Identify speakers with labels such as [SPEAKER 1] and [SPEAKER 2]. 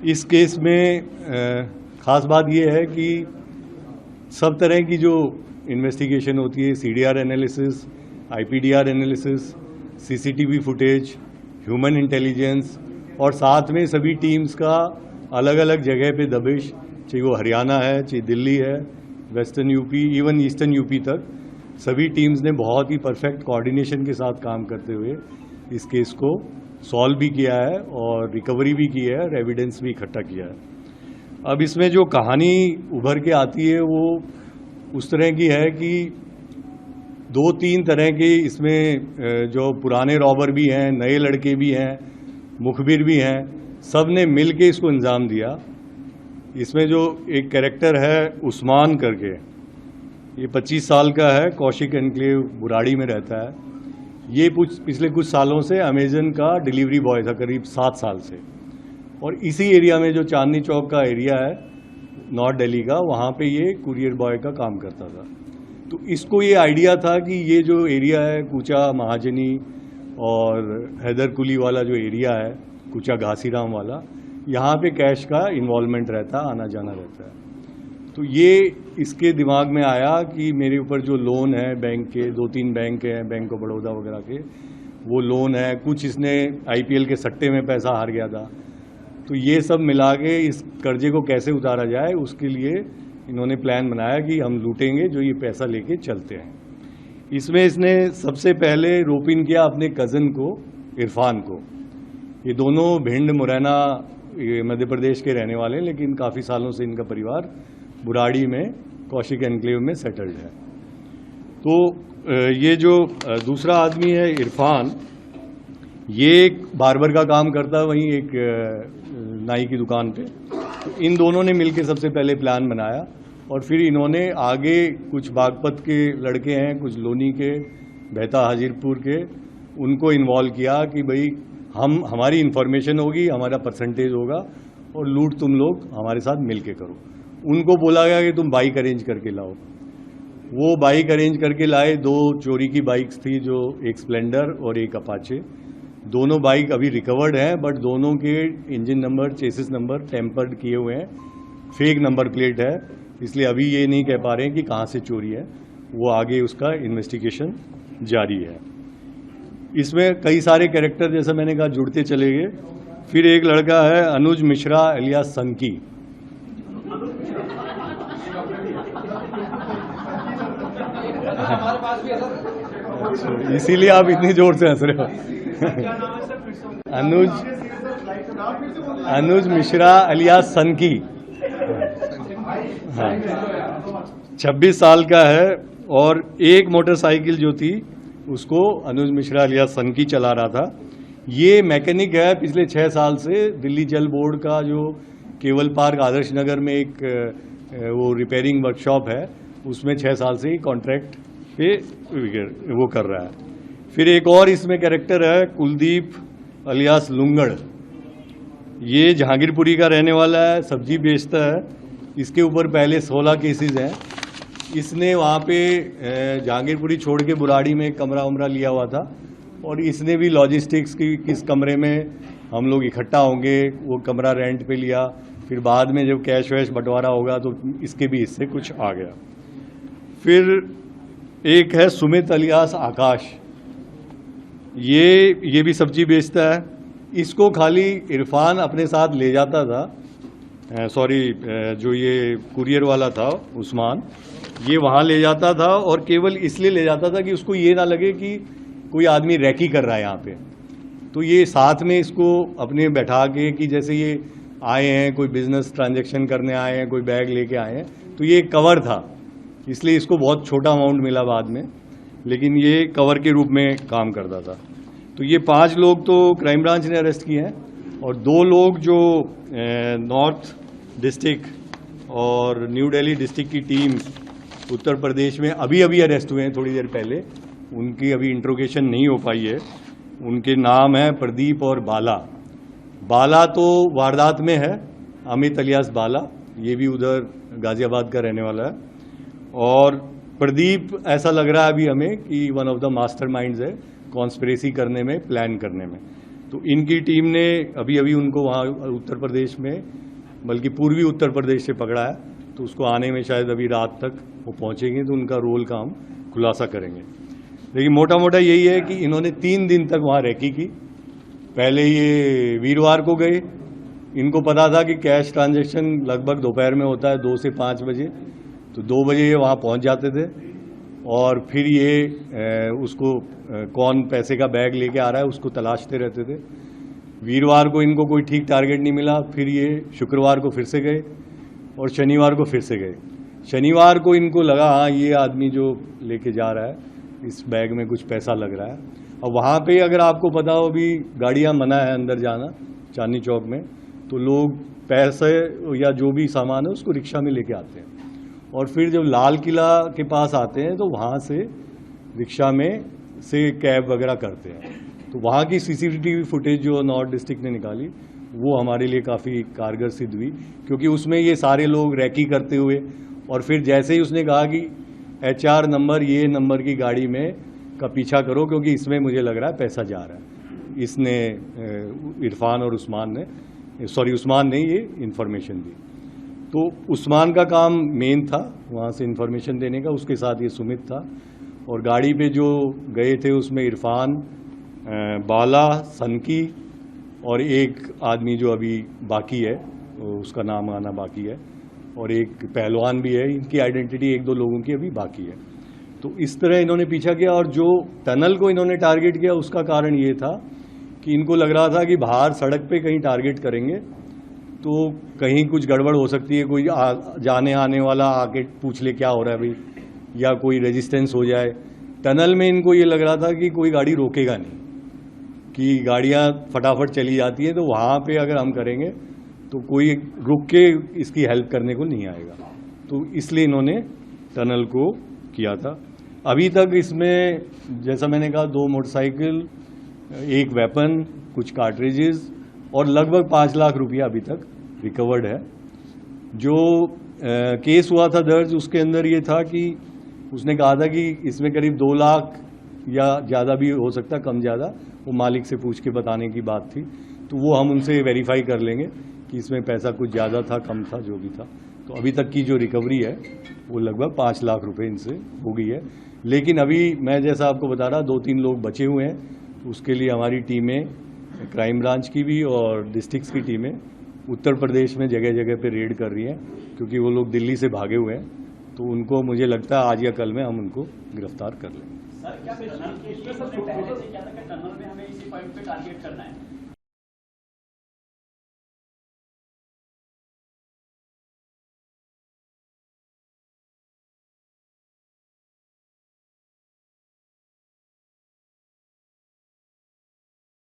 [SPEAKER 1] इस केस में ख़ास बात यह है कि सब तरह की जो इन्वेस्टिगेशन होती है, CDR analysis, IPDR analysis, CCTV footage, human intelligence और साथ में सभी टीम्स का अलग अलग जगह पे दबिश, चाहे वो हरियाणा है, चाहे दिल्ली है, western UP, even eastern UP तक, सभी टीम्स ने बहुत ही परफेक्ट कोऑर्डिनेशन के साथ काम करते हुए इस केस को सॉल्व भी किया है और रिकवरी भी की है और एविडेंस भी इकट्ठा किया है। अब इसमें जो कहानी उभर के आती है वो उस तरह की है कि दो तीन तरह के इसमें जो पुराने रॉबर भी हैं, नए लड़के भी हैं, मुखबिर भी हैं, सब ने मिल के इसको अंजाम दिया। इसमें जो एक कैरेक्टर है उस्मान करके, ये 25 साल का है, कौशिक एनक्लेव बुराड़ी में रहता है। ये पिछले कुछ सालों से अमेजन का डिलीवरी बॉय था, करीब 7 साल से, और इसी एरिया में जो चांदनी चौक का एरिया है नॉर्थ दिल्ली का, वहाँ पे ये कुरियर बॉय का काम करता था। तो इसको ये आइडिया था कि ये जो एरिया है कूचा महाजनी और हैदर कुली वाला जो एरिया है, कूचा घासीराम वाला, यहाँ पे कैश का इन्वॉल्वमेंट रहता है, आना जाना रहता है। तो ये इसके दिमाग में आया कि मेरे ऊपर जो लोन है बैंक के, 2-3 बैंक हैं, बैंक ऑफ बड़ौदा वगैरह के, वो लोन है, कुछ इसने आईपीएल के सट्टे में पैसा हार गया था। तो ये सब मिला के इस कर्जे को कैसे उतारा जाए, उसके लिए इन्होंने प्लान बनाया कि हम लूटेंगे जो ये पैसा लेके चलते हैं। इसमें इसने सबसे पहले रोप इन किया अपने कज़न को, इरफान को। ये दोनों भिंड मुरैना मध्य प्रदेश के रहने वाले हैं, लेकिन काफ़ी सालों से इनका परिवार बुराड़ी में कौशिक एनक्लेव में सेटल्ड है। तो ये जो दूसरा आदमी है इरफान, ये एक बार्बर का काम करता है, वहीं एक नाई की दुकान पे। तो इन दोनों ने मिलकर सबसे पहले प्लान बनाया और फिर इन्होंने आगे कुछ बागपत के लड़के हैं, कुछ लोनी के, बहता हाजिरपुर के, उनको इन्वॉल्व किया कि भाई हमारी इन्फॉर्मेशन होगी, हमारा परसेंटेज होगा और लूट तुम लोग हमारे साथ मिल के करो। उनको बोला गया कि तुम बाइक अरेंज करके लाओ। वो बाइक अरेंज करके लाए। 2 चोरी की बाइक्स थी, जो एक स्प्लेंडर और एक अपाचे। दोनों बाइक अभी रिकवर्ड हैं, बट दोनों के engine number, chassis number tempered किए हुए हैं, फेक नंबर प्लेट है, इसलिए अभी ये नहीं कह पा रहे हैं कि कहाँ से चोरी है। वो आगे उसका इन्वेस्टिगेशन जारी है। इसमें कई सारे कैरेक्टर, जैसा मैंने कहा, जुड़ते चले गए। फिर एक लड़का है अनुज मिश्रा एलियास संकी। इसीलिए आप इतनी जोर से हंस रहे हो। अनुज मिश्रा एलियास संकी, हाँ, 26 साल का है और एक मोटरसाइकिल जो थी उसको अनुज मिश्रा एलियास संकी चला रहा था। ये मैकेनिक है, पिछले 6 साल से दिल्ली जल बोर्ड का जो केवल पार्क आदर्श नगर में एक वो रिपेयरिंग वर्कशॉप है, उसमें 6 साल से ही कॉन्ट्रैक्ट पे वो कर रहा है। फिर एक और इसमें कैरेक्टर है कुलदीप अलियास लुंगड़। ये जहांगीरपुरी का रहने वाला है, सब्जी बेचता है। इसके ऊपर पहले 16 केसेस हैं। इसने वहाँ पे जहांगीरपुरी छोड़ के बुराड़ी में एक कमरा उमरा लिया हुआ था और इसने भी लॉजिस्टिक्स की किस कमरे में हम लोग इकट्ठा होंगे, वो कमरा रेंट पे लिया। फिर बाद में जब कैश वैश बंटवारा होगा तो इसके भी हिस्से कुछ आ गया। फिर एक है सुमित अलियास आकाश, ये भी सब्जी बेचता है। इसको खाली इरफान अपने साथ ले जाता था, जो ये कुरियर वाला था उस्मान, ये वहाँ ले जाता था और केवल इसलिए ले जाता था कि उसको ये ना लगे कि कोई आदमी रैकी कर रहा है यहाँ पे। तो ये साथ में इसको अपने बैठा के कि जैसे ये आए हैं, कोई बिजनेस ट्रांजैक्शन करने आए हैं, कोई बैग लेके आए हैं, तो ये कवर था, इसलिए इसको बहुत छोटा अमाउंट मिला बाद में, लेकिन ये कवर के रूप में काम करता था। तो ये 5 लोग तो क्राइम ब्रांच ने अरेस्ट किए हैं और 2 लोग जो नॉर्थ डिस्ट्रिक्ट और न्यू दिल्ली डिस्ट्रिक्ट की टीम उत्तर प्रदेश में अभी अरेस्ट हुए हैं थोड़ी देर पहले, उनकी अभी इंट्रोगेशन नहीं हो पाई है। उनके नाम है प्रदीप और बाला। बाला तो वारदात में है, अमित अलियास बाला, ये भी उधर गाजियाबाद का रहने वाला है। और प्रदीप ऐसा लग रहा है अभी हमें कि वन ऑफ द मास्टरमाइंड्स है कॉन्स्पिरेसी करने में, प्लान करने में। तो इनकी टीम ने अभी अभी उनको वहाँ उत्तर प्रदेश में, बल्कि पूर्वी उत्तर प्रदेश से पकड़ा है, तो उसको आने में शायद अभी रात तक वो पहुँचेंगे, तो उनका रोल का हम खुलासा करेंगे। लेकिन मोटा मोटा यही है कि इन्होंने 3 दिन तक वहाँ रैकी की। पहले ये वीरवार को गए, इनको पता था कि कैश ट्रांजैक्शन लगभग दोपहर में होता है 2 से 5 बजे, तो 2 बजे ये वहाँ पहुँच जाते थे और फिर ये उसको कौन पैसे का बैग लेके आ रहा है उसको तलाशते रहते थे। वीरवार को इनको कोई ठीक टारगेट नहीं मिला, फिर ये शुक्रवार को फिर से गए और शनिवार को फिर से गए। शनिवार को इनको लगा हाँ ये आदमी जो लेके जा रहा है इस बैग में कुछ पैसा लग रहा है। और वहाँ पे अगर आपको पता हो अभी गाड़ियाँ मना है अंदर जाना चांदनी चौक में, तो लोग पैसे या जो भी सामान है उसको रिक्शा में लेके आते हैं और फिर जब लाल किला के पास आते हैं तो वहाँ से रिक्शा में से कैब वगैरह करते हैं। तो वहाँ की सीसीटीवी फुटेज जो नॉर्थ डिस्ट्रिक्ट ने निकाली वो हमारे लिए काफ़ी कारगर सिद्ध हुई, क्योंकि उसमें ये सारे लोग रैकी करते हुए और फिर जैसे ही उसने कहा कि HR नंबर ये नंबर की गाड़ी में का पीछा करो क्योंकि इसमें मुझे लग रहा है पैसा जा रहा है, इसने इरफान और उस्मान ने ये इन्फॉर्मेशन दी। तो उस्मान का काम मेन था वहाँ से इन्फॉर्मेशन देने का, उसके साथ ये सुमित था और गाड़ी पे जो गए थे उसमें इरफान, बाला, सनकी और एक आदमी जो अभी बाकी है उसका नाम आना बाकी है और एक पहलवान भी है। इनकी आइडेंटिटी 1-2 लोगों की अभी बाकी है। तो इस तरह इन्होंने पीछा किया और जो टनल को इन्होंने टारगेट किया उसका कारण ये था कि इनको लग रहा था कि बाहर सड़क पे कहीं टारगेट करेंगे तो कहीं कुछ गड़बड़ हो सकती है, कोई जाने आने वाला आके पूछ ले क्या हो रहा है भाई, या कोई रेजिस्टेंस हो जाए। टनल में इनको ये लग रहा था कि कोई गाड़ी रोकेगा नहीं, कि गाड़ियाँ फटाफट चली जाती हैं, तो वहाँ पे अगर हम करेंगे तो कोई रुक के इसकी हेल्प करने को नहीं आएगा। तो इसलिए इन्होंने टनल को किया था। अभी तक इसमें जैसा मैंने कहा 2 मोटरसाइकिल, 1 वेपन, कुछ कार्ट्रिजेस और लगभग 5 लाख रुपया अभी तक रिकवर्ड है। जो केस हुआ था दर्ज उसके अंदर ये था कि उसने कहा था कि इसमें करीब 2 लाख या ज़्यादा भी हो सकता, कम ज़्यादा, वो मालिक से पूछ के बताने की बात थी। तो वो हम उनसे वेरीफाई कर लेंगे कि इसमें पैसा कुछ ज़्यादा था, कम था, जो भी था। तो अभी तक की जो रिकवरी है वो लगभग 5 लाख रुपए इनसे हो गई है। लेकिन अभी मैं जैसा आपको बता रहा 2-3 लोग बचे हुए हैं, उसके लिए हमारी टीमें, क्राइम ब्रांच की भी और डिस्ट्रिक्ट्स की टीमें उत्तर प्रदेश में जगह जगह पे रेड कर रही हैं, क्योंकि वो लोग दिल्ली से भागे हुए हैं। तो उनको मुझे लगता है आज या कल में हम उनको गिरफ्तार कर लेंगे।
[SPEAKER 2] सर क्या टनल में हमें इसी पॉइंट पे टारगेट करना है?